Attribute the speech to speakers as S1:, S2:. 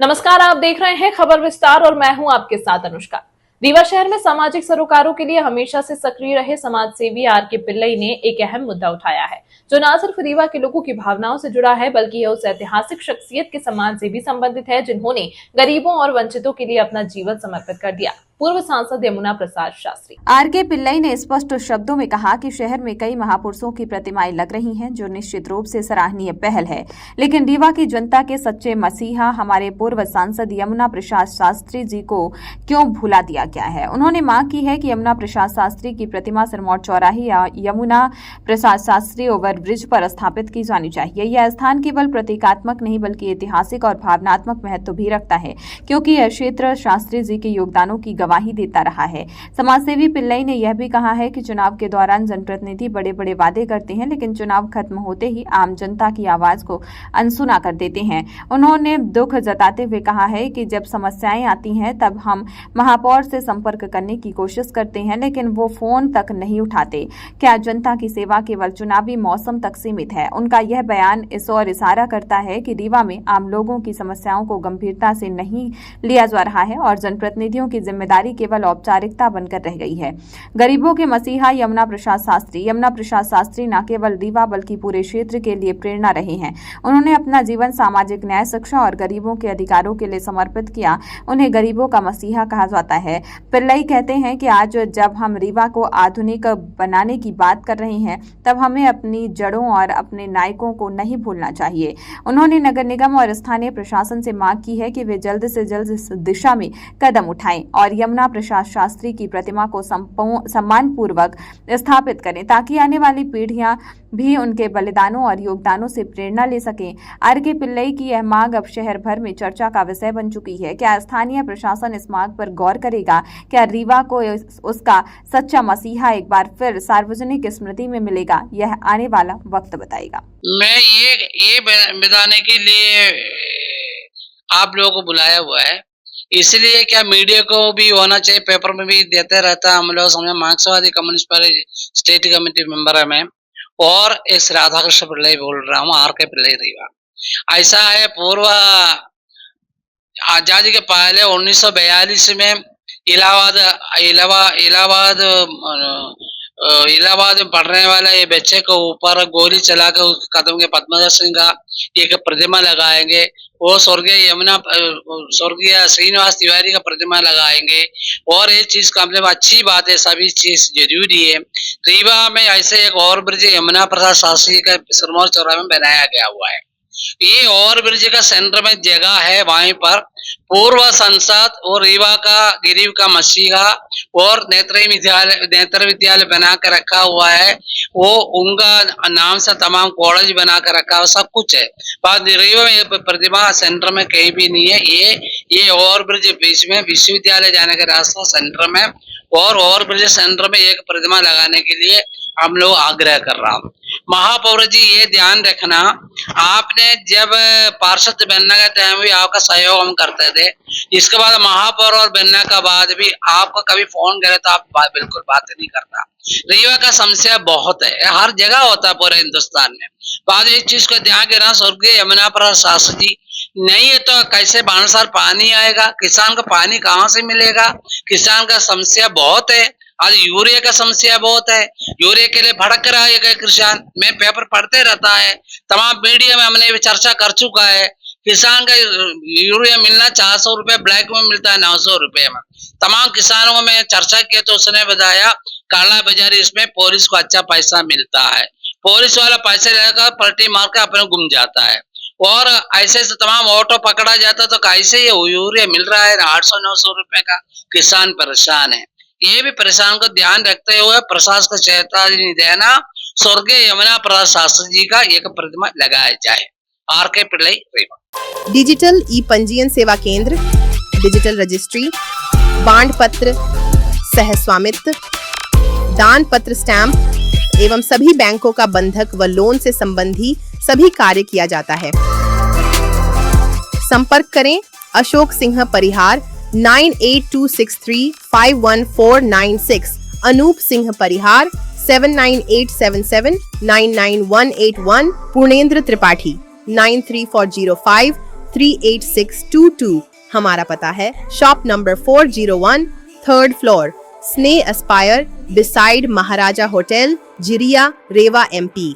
S1: नमस्कार, आप देख रहे हैं खबर विस्तार और मैं हूं आपके साथ अनुष्का। रीवा शहर में सामाजिक सरोकारों के लिए हमेशा से सक्रिय रहे समाज सेवी आर.के. पिल्लई ने एक अहम मुद्दा उठाया है, जो न सिर्फ रीवा के लोगों की भावनाओं से जुड़ा है, बल्कि यह उस ऐतिहासिक शख्सियत के सम्मान से भी संबंधित है, जिन्होंने गरीबों और वंचितों के लिए अपना जीवन समर्पित कर दिया। पूर्व सांसद यमुना प्रसाद शास्त्री
S2: आर.के. पिल्लई ने स्पष्ट शब्दों में कहा कि शहर में कई महापुरुषों की प्रतिमाएं लग रही हैं, जो निश्चित रूप से सराहनीय पहल है, लेकिन रीवा की जनता के सच्चे मसीहा हमारे पूर्व सांसद यमुना प्रसाद शास्त्री जी को क्यों भुला दिया गया है। उन्होंने मांग की है कि यमुना प्रसाद शास्त्री की प्रतिमा सिरमौर चौराहे या यमुना प्रसाद शास्त्री ओवर ब्रिज पर स्थापित की जानी चाहिए। यह स्थान केवल प्रतीकात्मक नहीं बल्कि ऐतिहासिक और भावनात्मक महत्व भी रखता है, क्योंकि यह क्षेत्र शास्त्री जी के योगदानों की गवाही देता रहा है। समाजसेवी पिल्लई ने यह भी कहा है कि चुनाव के दौरान जनप्रतिनिधि बड़े बड़े वादे करते हैं, लेकिन चुनाव खत्म होते ही आम जनता की आवाज को अनसुना कर देते हैं। उन्होंने दुख जताते हुए कहा है कि जब समस्याएं आती हैं तब हम महापौर से संपर्क करने की कोशिश करते हैं, लेकिन वो फोन तक नहीं उठाते। क्या जनता की सेवा केवल चुनावी मौसम तक सीमित है? उनका यह बयान इस ओर इशारा करता है कि रीवा में आम लोगों की समस्याओं को गंभीरता से नहीं लिया जा रहा है और जनप्रतिनिधियों की जिम्मेदारी केवल औपचारिकता बनकर रह गई है। गरीबों के मसीहा यमुना प्रसाद शास्त्री न केवल रीवा बल्कि पूरे क्षेत्र के लिए प्रेरणा रहे हैं। उन्होंने अपना जीवन सामाजिक न्याय, शिक्षा और गरीबों के अधिकारों के लिए समर्पित किया। उन्हें गरीबों का मसीहा कहा जाता है। पिल्लई कहते हैं कि आज जब हम रीवा को आधुनिक बनाने की बात कर रहे हैं, तब हमें अपनी जड़ों और अपने नायकों को नहीं भूलना चाहिए। उन्होंने नगर निगम और स्थानीय प्रशासन से मांग की है कि वे जल्द से जल्द इस दिशा में कदम उठाएं और यमुना प्रसाद शास्त्री की प्रतिमा को सम्मानपूर्वक स्थापित करें, ताकि आने वाली पीढ़ियां भी उनके बलिदानों और योगदानों से प्रेरणा ले सकें। आर.के. पिल्लई की यह मांग अब शहर भर में चर्चा का विषय बन चुकी है। क्या स्थानीय प्रशासन इस मांग पर गौर करेगा? क्या रीवा को उसका सच्चा मसीहा एक बार फिर सार्वजनिक स्मृति में मिलेगा? यह आने वाला वक्त बताएगा।
S3: मैं ये बताने के लिए आप लोगों को बुलाया हुआ है, इसलिए क्या मीडिया को भी होना चाहिए, पेपर में भी देते रहता है। हम लोग समझे मार्क्सवादी communist party state committee member है मैं, और एस राधाकृष्ण पिल्लई बोल रहा हूँ, आर.के. पिल्लई रीवा। ऐसा है, पूर्व आजादी के पहले 1942 में इलाहाबाद में पढ़ने वाला ये बच्चे को ऊपर गोली चलाकर उसके कदम के पद्मजा सिंह का एक प्रतिमा लगाएंगे। वो स्वर्गीय श्रीनिवास तिवारी का प्रतिमा लगाएंगे। और ये चीज का मतलब अच्छी बात है, सभी चीज जरूरी है। रीवा में ऐसे एक और ब्रिज यमुना प्रसाद शास्त्री का सिरमौर चौराहे में बनाया गया हुआ है। ये और ब्रिज का सेंटर में जगह है, वहीं पर पूर्व सांसद और रीवा का गरीब का मसीहा और नेत्र विद्यालय बना कर रखा हुआ है। वो उनका नाम से तमाम कॉलेज बना कर रखा हुआ, सब कुछ है। बाद रीवा में प्रतिमा सेंटर में कहीं भी नहीं है। ये ओवर ब्रिज बीच में विश्वविद्यालय जाने का रास्ता सेंटर में, और ओवर ब्रिज सेंटर में एक प्रतिमा लगाने के लिए हम लोग आग्रह कर रहा हूँ। महापौर जी ये ध्यान रखना, आपने जब पार्षद बनने का टाइम भी आपका सहयोग हम करते थे, इसके बाद महापौर और बनने के बाद भी आपको कभी फोन करे तो आप बिल्कुल बात नहीं करता। रीवा का समस्या बहुत है, हर जगह होता है पूरे हिंदुस्तान में। बाद इस चीज को ध्यान देना, स्वर्गीय यमुना प्रसाद शास्त्री जी नहीं है तो कैसे बाणसार पानी आएगा? किसान को पानी कहाँ से मिलेगा? किसान का समस्या बहुत है। आज यूरिया का समस्या बहुत है, यूरिया के लिए भड़क रहा है किसान। मैं पेपर पढ़ते रहता है, तमाम मीडिया में हमने भी चर्चा कर चुका है। किसान का यूरिया मिलना 400 रुपए, ब्लैक में मिलता है 900 रुपए में। तमाम किसानों को मैं चर्चा किया तो उसने बताया काला बाजारी, इसमें पुलिस को अच्छा पैसा मिलता है। पुलिस वाला पैसे लेकर पलटी मार कर अपने गुम जाता है, और ऐसे से तमाम ऑटो पकड़ा जाता तो कैसे ये यूरिया मिल रहा है 800-900 रुपए का? किसान परेशान है। ये भी परेशान को ध्यान रखते हुए प्रशासन को चेतावनी देना, स्वर्गीय यमुना प्रसाद शास्त्री जी का एक प्रतिमा लगाया जाए। R K. Pillai Rewa.
S4: Digital e पंजीयन सेवा केंद्र, डिजिटल रजिस्ट्री, बांड पत्र, सह स्वामित्व, दान पत्र, स्टैंप एवं सभी बैंकों का बंधक व लोन से संबंधी सभी कार्य किया जाता है। संपर्क करें अशोक सिंह परिहार 9826351496, अनूप सिंह परिहार 7987799181, पूर्णेंद्र त्रिपाठी 93405 38622। हमारा पता है शॉप नंबर 401, 3rd फ्लोर, स्नेह एस्पायर, बिसाइड महाराजा होटल, जिरिया, रेवा, MP।